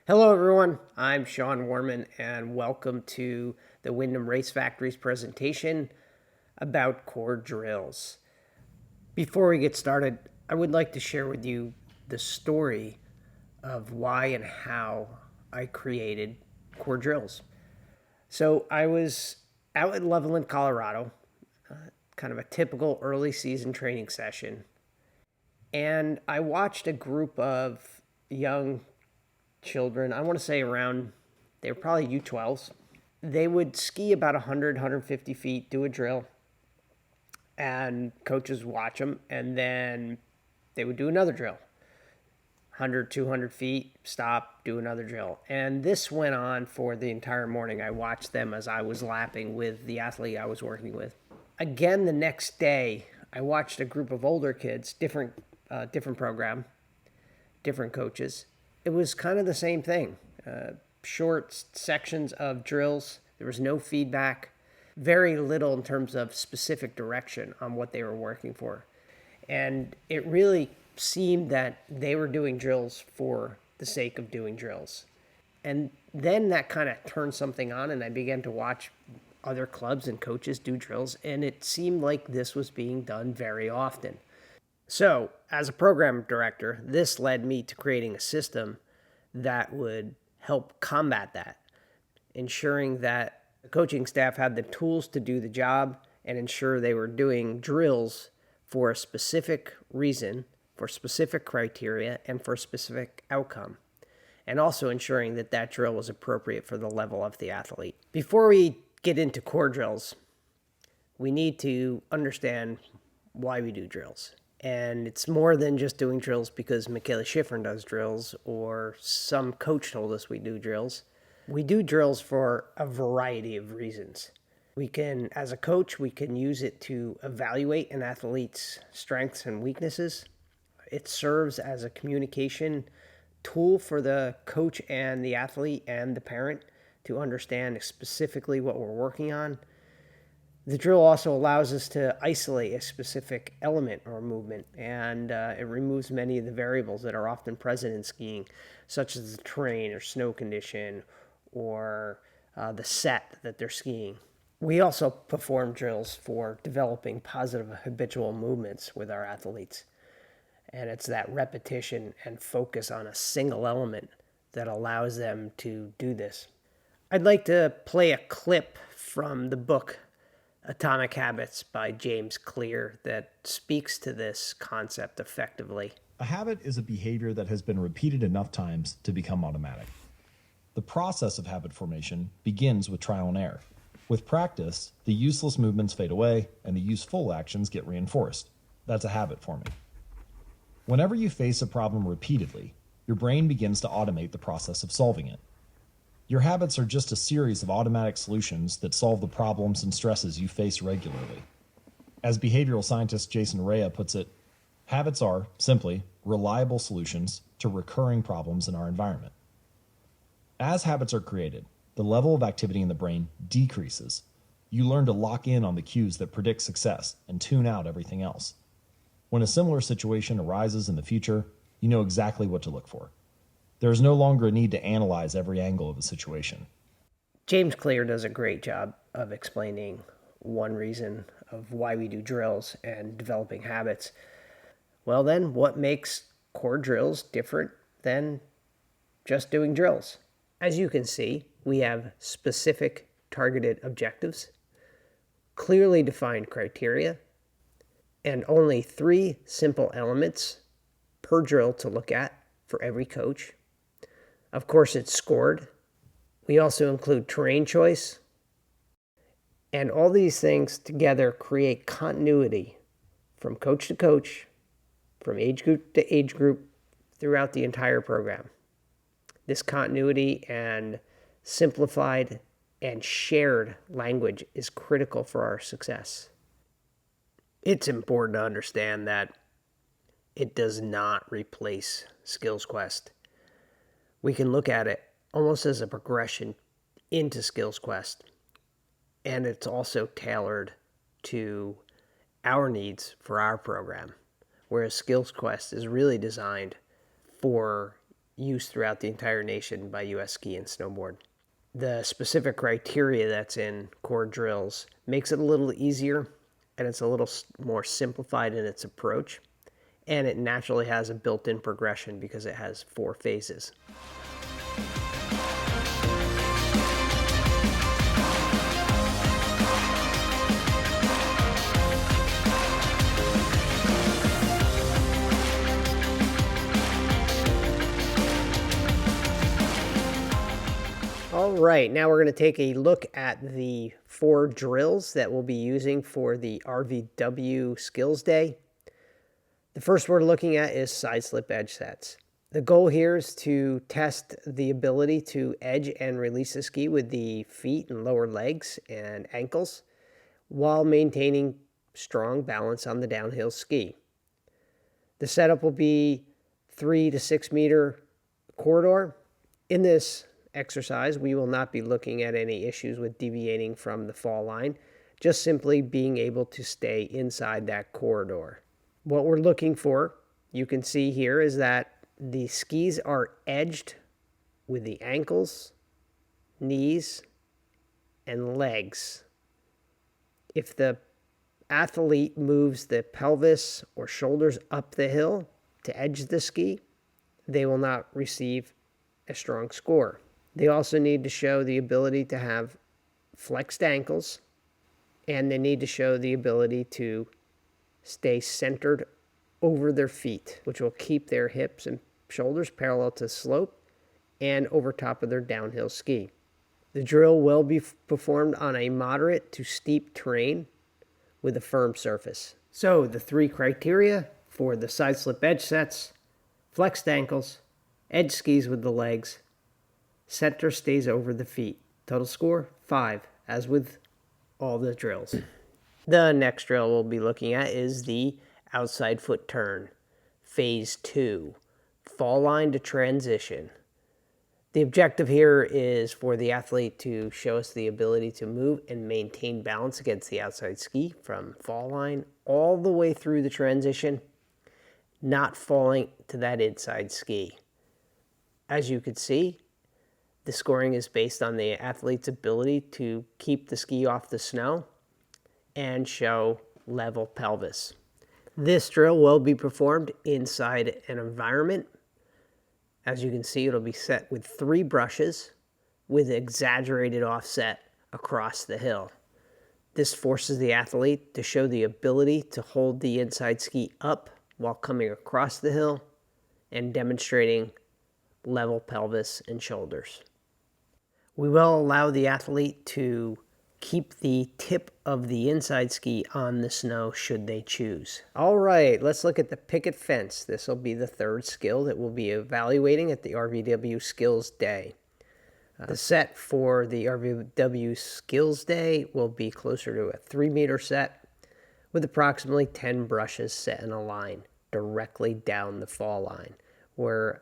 Hello, everyone. I'm Sean Warman, and welcome to the Wyndham Race Factory's presentation about core drills. Before we get started, I would like to share with you the story of why and how I created core drills. So, I was out at Loveland, Colorado, kind of a typical early season training session, and I watched a group of young children, I want to say around, they were probably U12s. They would ski about 100, 150 feet, do a drill, and coaches watch them, and then they would do another drill. 100, 200 feet, stop, do another drill. And this went on for the entire morning. I watched them as I was lapping with the athlete I was working with. Again, the next day, I watched a group of older kids, different program, different coaches. It was kind of the same thing. Short sections of drills. There was no feedback, very little in terms of specific direction on what they were working for. And it really seemed that they were doing drills for the sake of doing drills. And then that kind of turned something on, and I began to watch other clubs and coaches do drills, and it seemed like this was being done very often. So, as a program director, this led me to creating a system that would help combat that, ensuring that the coaching staff had the tools to do the job and ensure they were doing drills for a specific reason, for specific criteria, and for a specific outcome, and also ensuring that that drill was appropriate for the level of the athlete. Before we get into core drills, we need to understand why we do drills. And it's more than just doing drills because Michaela Schifrin does drills or some coach told us we do drills. We do drills for a variety of reasons. We can, as a coach, we can use it to evaluate an athlete's strengths and weaknesses. It serves as a communication tool for the coach and the athlete and the parent to understand specifically what we're working on. The drill also allows us to isolate a specific element or movement, and it removes many of the variables that are often present in skiing, such as the terrain or snow condition or the set that they're skiing. We also perform drills for developing positive habitual movements with our athletes, and it's that repetition and focus on a single element that allows them to do this. I'd like to play a clip from the book Atomic Habits by James Clear that speaks to this concept effectively. A habit is a behavior that has been repeated enough times to become automatic. The process of habit formation begins with trial and error. With practice, the useless movements fade away and the useful actions get reinforced. That's a habit forming. Whenever you face a problem repeatedly, your brain begins to automate the process of solving it. Your habits are just a series of automatic solutions that solve the problems and stresses you face regularly. As behavioral scientist Jason Rea puts it, habits are, simply, reliable solutions to recurring problems in our environment. As habits are created, the level of activity in the brain decreases. You learn to lock in on the cues that predict success and tune out everything else. When a similar situation arises in the future, you know exactly what to look for. There is no longer a need to analyze every angle of a situation. James Clear does a great job of explaining one reason of why we do drills and developing habits. Well, then, what makes core drills different than just doing drills? As you can see, we have specific targeted objectives, clearly defined criteria, and only 3 simple elements per drill to look at for every coach. Of course, it's scored. We also include terrain choice. And all these things together create continuity from coach to coach, from age group to age group, throughout the entire program. This continuity and simplified and shared language is critical for our success. It's important to understand that it does not replace Skills Quest. We can look at it almost as a progression into Skills Quest, and it's also tailored to our needs for our program, whereas Skills Quest is really designed for used throughout the entire nation by U.S. Ski and Snowboard. The specific criteria that's in core drills makes it a little easier, and it's a little more simplified in its approach, and it naturally has a built-in progression because it has 4 phases. All right, now we're going to take a look at the 4 drills that we'll be using for the RVW Skills Day. The first we're looking at is side slip edge sets. The goal here is to test the ability to edge and release the ski with the feet and lower legs and ankles while maintaining strong balance on the downhill ski. The setup will be 3 to 6 meter corridor. In this exercise, we will not be looking at any issues with deviating from the fall line, just simply being able to stay inside that corridor. What we're looking for, you can see here, is that the skis are edged with the ankles, knees, and legs. If the athlete moves the pelvis or shoulders up the hill to edge the ski, they will not receive a strong score. They also need to show the ability to have flexed ankles, and they need to show the ability to stay centered over their feet, which will keep their hips and shoulders parallel to the slope and over top of their downhill ski. The drill will be performed on a moderate to steep terrain with a firm surface. So the 3 criteria for the side slip edge sets: flexed ankles, edge skis with the legs, center stays over the feet. Total score, 5, as with all the drills. The next drill we'll be looking at is the outside foot turn, phase 2, fall line to transition. The objective here is for the athlete to show us the ability to move and maintain balance against the outside ski from fall line all the way through the transition, not falling to that inside ski. As you can see, the scoring is based on the athlete's ability to keep the ski off the snow and show level pelvis. This drill will be performed inside an environment. As you can see, it'll be set with 3 brushes with exaggerated offset across the hill. This forces the athlete to show the ability to hold the inside ski up while coming across the hill and demonstrating level pelvis and shoulders. We will allow the athlete to keep the tip of the inside ski on the snow should they choose. All right, let's look at the picket fence. This will be the 3rd skill that we'll be evaluating at the RVW Skills Day. The set for the RVW Skills Day will be closer to a 3 meter set with approximately 10 brushes set in a line directly down the fall line. We're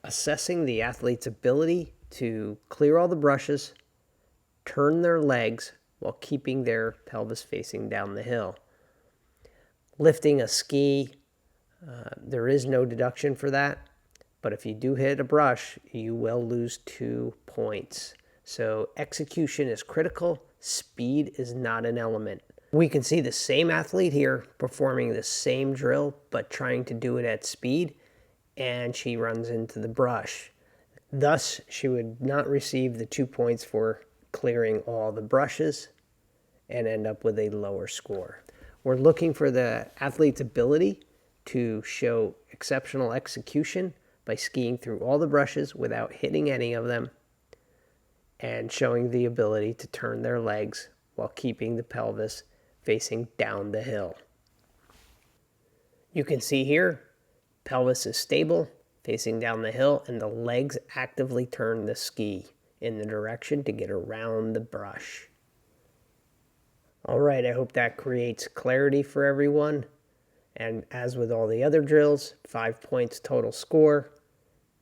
assessing the athlete's ability to clear all the brushes, turn their legs while keeping their pelvis facing down the hill. Lifting a ski, there is no deduction for that, but if you do hit a brush, you will lose 2 points. So execution is critical, speed is not an element. We can see the same athlete here performing the same drill, but trying to do it at speed, and she runs into the brush. Thus, she would not receive the 2 points for clearing all the brushes and end up with a lower score. We're looking for the athlete's ability to show exceptional execution by skiing through all the brushes without hitting any of them and showing the ability to turn their legs while keeping the pelvis facing down the hill. You can see here, pelvis is stable, facing down the hill, and the legs actively turn the ski in the direction to get around the brush. All right, I hope that creates clarity for everyone. And as with all the other drills, 5 points total score.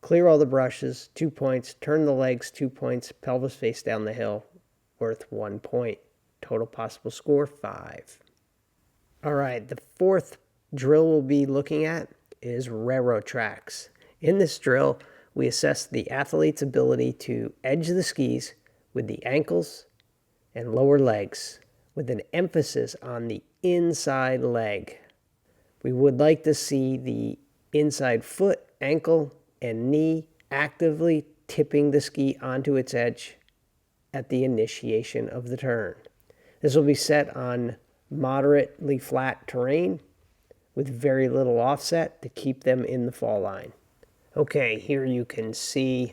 Clear all the brushes, 2 points. Turn the legs, 2 points. Pelvis face down the hill, worth 1 point. Total possible score, 5. All right, the 4th drill we'll be looking at is railroad tracks. In this drill, we assess the athlete's ability to edge the skis with the ankles and lower legs, with an emphasis on the inside leg. We would like to see the inside foot, ankle, and knee actively tipping the ski onto its edge at the initiation of the turn. This will be set on moderately flat terrain with very little offset to keep them in the fall line. Okay, here you can see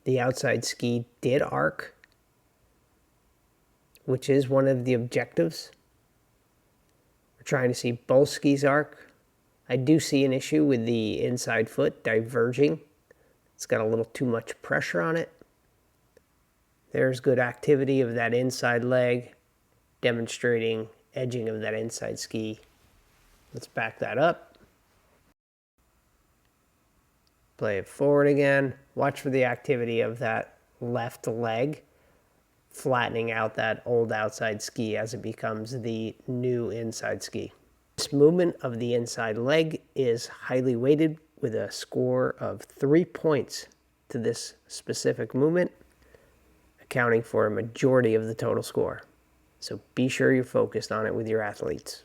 the outside ski did arc, which is one of the objectives. We're trying to see both skis arc. I do see an issue with the inside foot diverging. It's got a little too much pressure on it. There's good activity of that inside leg, demonstrating edging of that inside ski. Let's back that up. Play it forward again. Watch for the activity of that left leg, flattening out that old outside ski as it becomes the new inside ski. This movement of the inside leg is highly weighted with a score of 3 points to this specific movement, accounting for a majority of the total score. So be sure you're focused on it with your athletes.